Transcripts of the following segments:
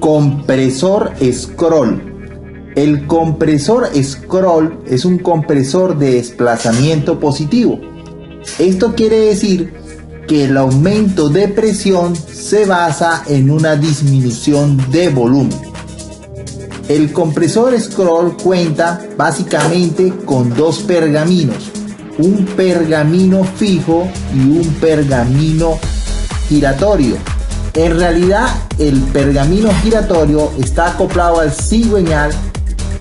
Compresor scroll. El compresor scroll es un compresor de desplazamiento positivo. Esto quiere decir que el aumento de presión se basa en una disminución de volumen. El compresor scroll cuenta básicamente con dos pergaminos, un pergamino fijo y un pergamino giratorio. En realidad el pergamino giratorio está acoplado al cigüeñal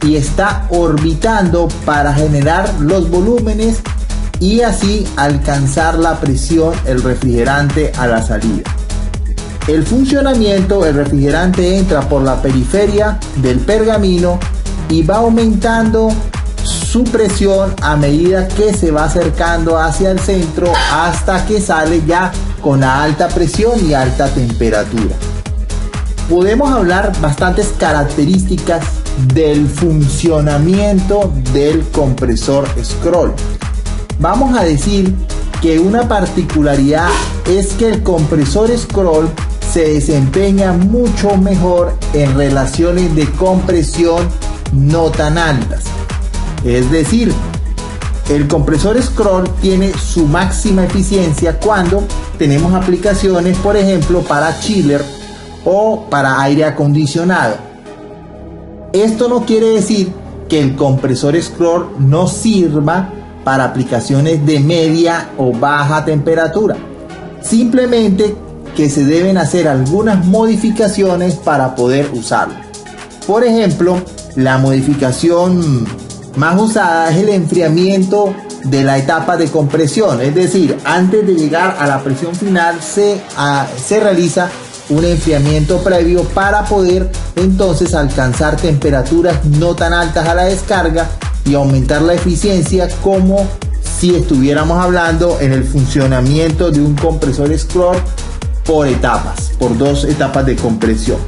y está orbitando para generar los volúmenes y así alcanzar la presión el refrigerante a la salida. El funcionamiento: el refrigerante entra por la periferia del pergamino y va aumentando su presión a medida que se va acercando hacia el centro hasta que sale ya con la alta presión y alta temperatura. Podemos hablar bastantes características del funcionamiento del compresor scroll. Vamos a decir que una particularidad es que el compresor scroll se desempeña mucho mejor en relaciones de compresión no tan altas. Es decir, el compresor scroll tiene su máxima eficiencia cuando tenemos aplicaciones, por ejemplo, para chiller o para aire acondicionado. Esto no quiere decir que el compresor scroll no sirva para aplicaciones de media o baja temperatura. Simplemente que se deben hacer algunas modificaciones para poder usarlo. Por ejemplo, la modificación más usada es el enfriamiento de la etapa de compresión. Es decir, antes de llegar a la presión final se realiza un enfriamiento previo para poder entonces alcanzar temperaturas no tan altas a la descarga y aumentar la eficiencia, como si estuviéramos hablando en el funcionamiento de un compresor scroll por etapas, por dos etapas de compresión.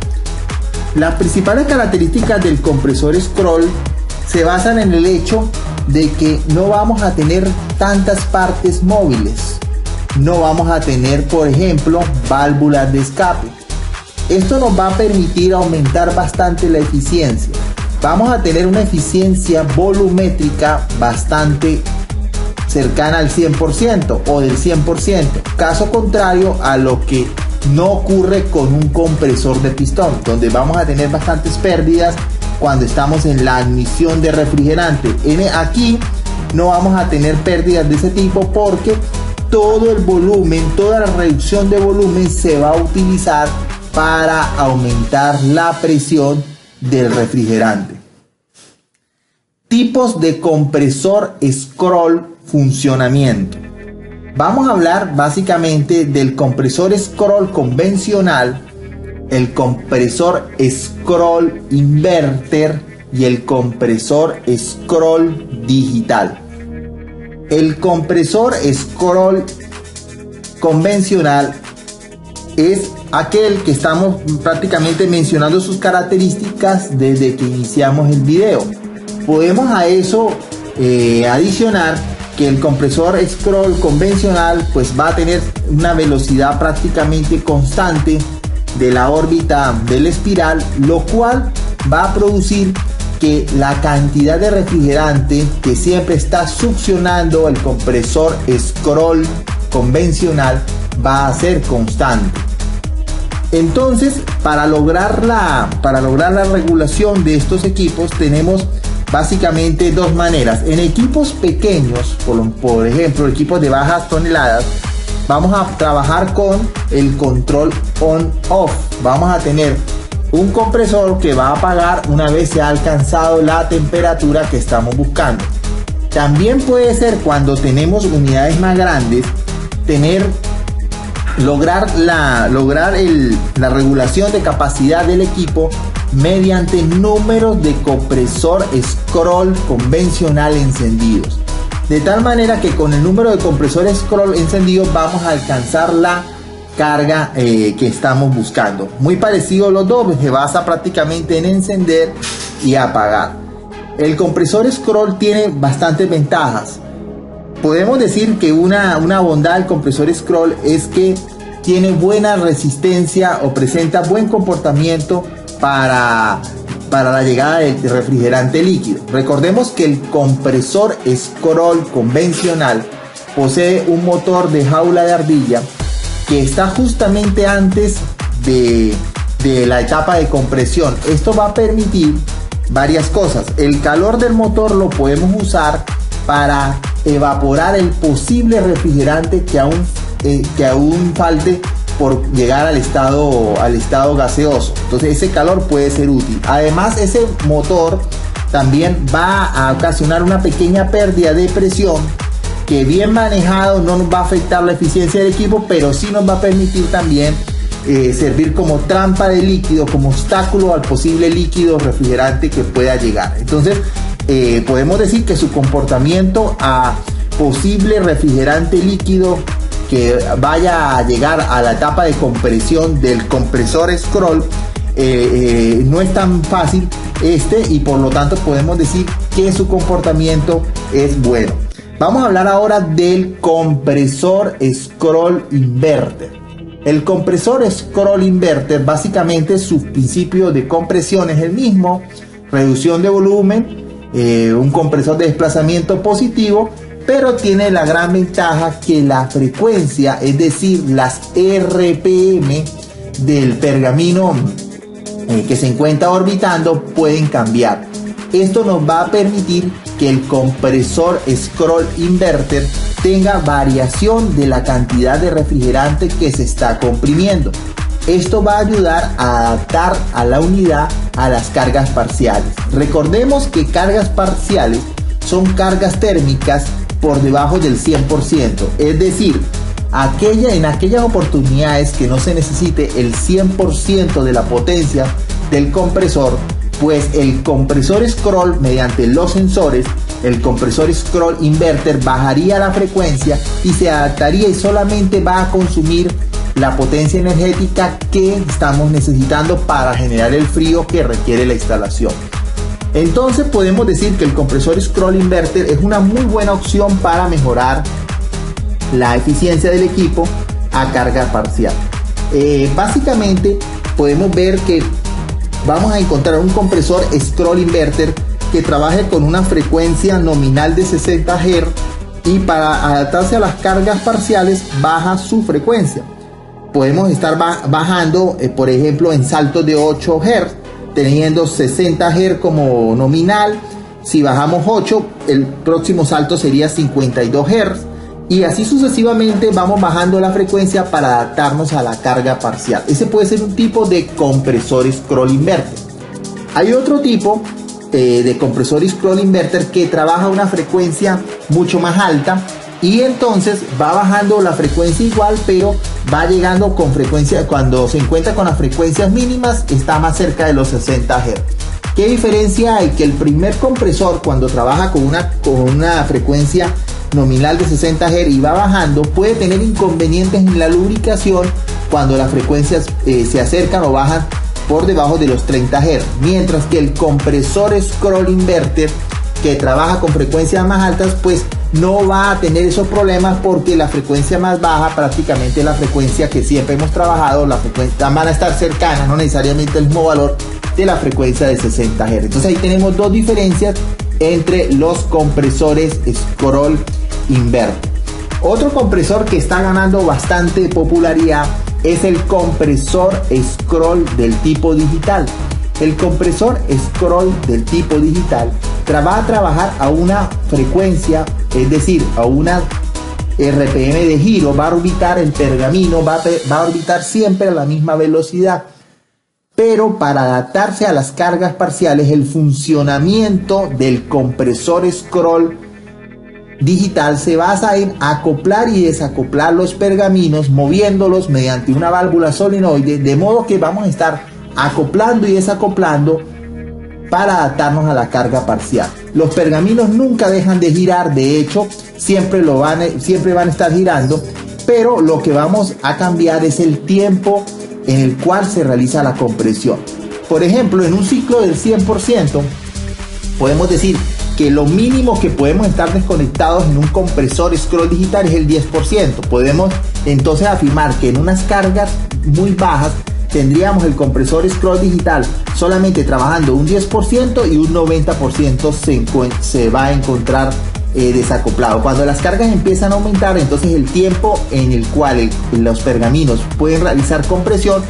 Las principales características del compresor scroll se basan en el hecho de que no vamos a tener tantas partes móviles. No vamos a tener, por ejemplo, válvulas de escape. Esto nos va a permitir aumentar bastante la eficiencia. Vamos a tener una eficiencia volumétrica bastante cercana al 100% o del 100%, caso contrario a lo que no ocurre con un compresor de pistón, donde vamos a tener bastantes pérdidas cuando estamos en la admisión de refrigerante. Aquí no vamos a tener pérdidas de ese tipo porque todo el volumen, toda la reducción de volumen se va a utilizar para aumentar la presión del refrigerante. Tipos de compresor scroll, funcionamiento. Vamos a hablar básicamente del compresor scroll convencional, el compresor scroll inverter y el compresor scroll digital. El compresor scroll convencional es aquel que estamos prácticamente mencionando sus características desde que iniciamos el video. Podemos a eso adicionar que el compresor scroll convencional pues va a tener una velocidad prácticamente constante de la órbita del espiral, lo cual va a producir que la cantidad de refrigerante que siempre está succionando el compresor scroll convencional va a ser constante. Entonces, para lograr la regulación de estos equipos tenemos básicamente dos maneras. En equipos pequeños, por ejemplo equipos de bajas toneladas, vamos a trabajar con el control on-off. Vamos a tener un compresor que va a apagar una vez se ha alcanzado la temperatura que estamos buscando. También puede ser, cuando tenemos unidades más grandes, lograr la regulación de capacidad del equipo mediante números de compresor scroll convencional encendidos, de tal manera que con el número de compresor scroll encendidos vamos a alcanzar la carga que estamos buscando. Muy parecido a los dos, se basa prácticamente en encender y apagar. El compresor scroll tiene bastantes ventajas. Podemos decir que una bondad del compresor scroll es que tiene buena resistencia o presenta buen comportamiento para la llegada del refrigerante líquido. Recordemos que el compresor Scroll convencional posee un motor de jaula de ardilla que está justamente antes de la etapa de compresión. Esto va a permitir varias cosas. El calor del motor lo podemos usar para evaporar el posible refrigerante que aún falte por llegar al estado gaseoso. Entonces ese calor puede ser útil. Además, ese motor también va a ocasionar una pequeña pérdida de presión que, bien manejado, no nos va a afectar la eficiencia del equipo, pero sí nos va a permitir también servir como trampa de líquido, como obstáculo al posible líquido refrigerante que pueda llegar. Entonces podemos decir que su comportamiento a posible refrigerante líquido que vaya a llegar a la etapa de compresión del compresor Scroll no es tan fácil y por lo tanto podemos decir que su comportamiento es bueno. Vamos a hablar ahora del compresor Scroll Inverter. El compresor Scroll Inverter, básicamente su principio de compresión es el mismo: reducción de volumen, un compresor de desplazamiento positivo, pero tiene la gran ventaja que la frecuencia, es decir, las RPM del pergamino que se encuentra orbitando, pueden cambiar. Esto nos va a permitir que el compresor Scroll Inverter tenga variación de la cantidad de refrigerante que se está comprimiendo. Esto va a ayudar a adaptar a la unidad a las cargas parciales. Recordemos que cargas parciales son cargas térmicas por debajo del 100%, es decir, en aquellas oportunidades que no se necesite el 100% de la potencia del compresor, pues el compresor Scroll, mediante los sensores, el compresor Scroll Inverter bajaría la frecuencia y se adaptaría y solamente va a consumir la potencia energética que estamos necesitando para generar el frío que requiere la instalación. Entonces podemos decir que el compresor Scroll Inverter es una muy buena opción para mejorar la eficiencia del equipo a carga parcial. Básicamente podemos ver que vamos a encontrar un compresor Scroll Inverter que trabaje con una frecuencia nominal de 60 Hz y para adaptarse a las cargas parciales baja su frecuencia. Podemos estar bajando, por ejemplo, en saltos de 8 Hz, teniendo 60 Hz como nominal. Si bajamos 8, el próximo salto sería 52 Hz. Y así sucesivamente vamos bajando la frecuencia para adaptarnos a la carga parcial. Ese puede ser un tipo de compresor Scroll Inverter. Hay otro tipo de compresor Scroll Inverter que trabaja a una frecuencia mucho más alta y entonces va bajando la frecuencia igual, pero va llegando con frecuencia, cuando se encuentra con las frecuencias mínimas está más cerca de los 60 Hz. ¿Qué diferencia hay? Que el primer compresor, cuando trabaja con una frecuencia nominal de 60 Hz y va bajando, puede tener inconvenientes en la lubricación cuando las frecuencias se acercan o bajan por debajo de los 30 Hz, mientras que el compresor Scroll Inverter, que trabaja con frecuencias más altas, pues no va a tener esos problemas, porque la frecuencia más baja, prácticamente la frecuencia que siempre hemos trabajado, la frecuencia van a estar cercanas, no necesariamente el mismo valor de la frecuencia de 60 Hz. Entonces ahí tenemos dos diferencias entre los compresores Scroll Inverter. Otro compresor que está ganando bastante popularidad es el compresor Scroll del tipo digital. El compresor Scroll del tipo digital va a trabajar a una frecuencia, es decir, a una RPM de giro, va a orbitar el pergamino, va a orbitar siempre a la misma velocidad. Pero para adaptarse a las cargas parciales, el funcionamiento del compresor Scroll digital se basa en acoplar y desacoplar los pergaminos, moviéndolos mediante una válvula solenoide, de modo que vamos a estar acoplando y desacoplando para adaptarnos a la carga parcial. Los pergaminos nunca dejan de girar, de hecho siempre van a estar girando, pero lo que vamos a cambiar es el tiempo en el cual se realiza la compresión. Por ejemplo, en un ciclo del 100%, podemos decir que lo mínimo que podemos estar desconectados en un compresor Scroll digital es el 10%. Podemos entonces afirmar que en unas cargas muy bajas tendríamos el compresor scroll digital solamente trabajando un 10% y un 90% se va a encontrar desacoplado. Cuando las cargas empiezan a aumentar, entonces el tiempo en el cual los pergaminos pueden realizar compresión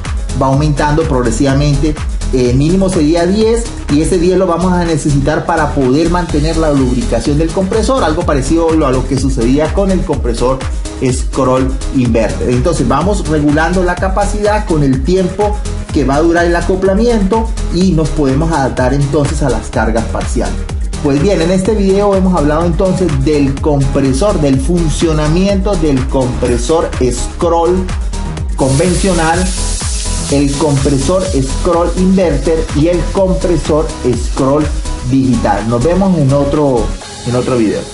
va aumentando progresivamente. Mínimo sería 10 y ese 10 lo vamos a necesitar para poder mantener la lubricación del compresor, algo parecido a lo que sucedía con el compresor scroll inverter. Entonces vamos regulando la capacidad con el tiempo que va a durar el acoplamiento y nos podemos adaptar entonces a las cargas parciales. Pues bien, en este video hemos hablado entonces del compresor, del funcionamiento del compresor scroll convencional, el compresor scroll inverter y el compresor scroll digital. Nos vemos en otro video.